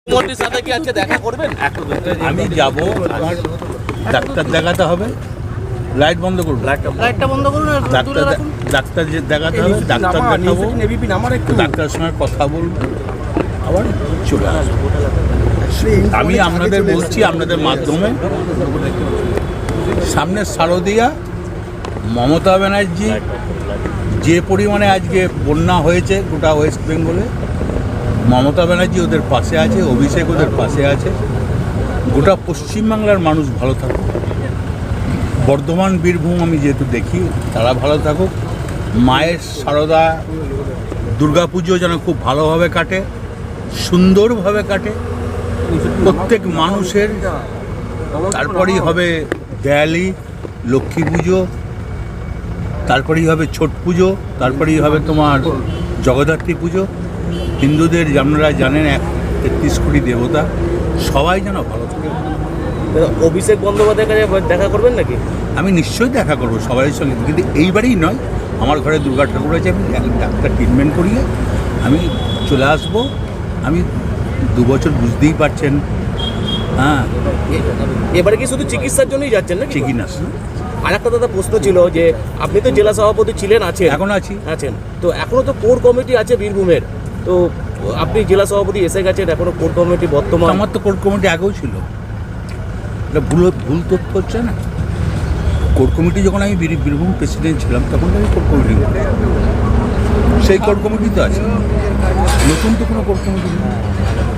মুখ্যমন্ত্রীর সাথে কি আজকে দেখা করবেন? আমি যাব, আমার ডাক্তার দেখাতে হবে। লাইট বন্ধ করবো, লাইটটা বন্ধ করুন আর দূরে রাখুন। ডাক্তার যে দেখাতে হবে, ডাক্তার দেখাবো, ডাক্তারের সঙ্গে কথা বলবো, আবার চলে আসবো। আমি আপনাদের বলছি, আপনাদের মাধ্যমে, সামনে শারদীয়া, মমতা ব্যানার্জি যে পরিমাণে আজকে বন্যা হয়েছে গোটা ওয়েস্ট বেঙ্গলে, মমতা ব্যানার্জি ওদের পাশে আছে, অভিষেক ওদের পাশে আছে। গোটা পশ্চিমবাংলার মানুষ ভালো থাকুক, বর্ধমান বীরভূম আমি যেহেতু দেখি, তারা ভালো থাকুক। মায়ের শারদা দুর্গাপুজো যেন খুব ভালোভাবে কাটে, সুন্দরভাবে কাটে প্রত্যেক মানুষের। তারপরেই হবে দেয়ালি, লক্ষ্মী পুজো, তারপরেই হবে ছট পুজো, তারপরেই হবে তোমার জগদ্ধাত্রী পুজো। হিন্দুদের আপনারা জানেন 33 কোটি দেবতা, সবাই যেন ভালো থাকে। অভিষেক বন্দ্যোপাধ্যায়ের কাছে দেখা করবেন নাকি? আমি নিশ্চয়ই দেখা করবো সবাই সঙ্গে, কিন্তু এইবারেই নয়। আমার ঘরে দুর্গা ঠাকুর আছে, আমি ডাক্তার ট্রিটমেন্ট করিয়ে আমি চলে আসবো। আমি 2 বছর বুঝতেই পারছেন। হ্যাঁ, এবারে কি শুধু চিকিৎসার জন্যই যাচ্ছেন নাকি? ঠিকই না, আর একটা দাদা প্রশ্ন ছিল যে আপনি তো জেলা সভাপতি ছিলেন, আছেন এখন আছেন তো এখনো তো কোর কমিটি আছে বীরভূমের, তো আপনি জেলা সভাপতি এসে গেছেন, এখনো কোর কমিটি বর্তমান। আমার তো কোর কমিটি আগেও ছিল, এটা ভুল তথ্য হচ্ছে না। কোর কমিটি যখন আমি বীরভূম প্রেসিডেন্ট ছিলাম তখন আমি কোর কমিটি, সেই কোর কমিটি তো আছে, নতুন তো কোনো কোর কমিটি নেই।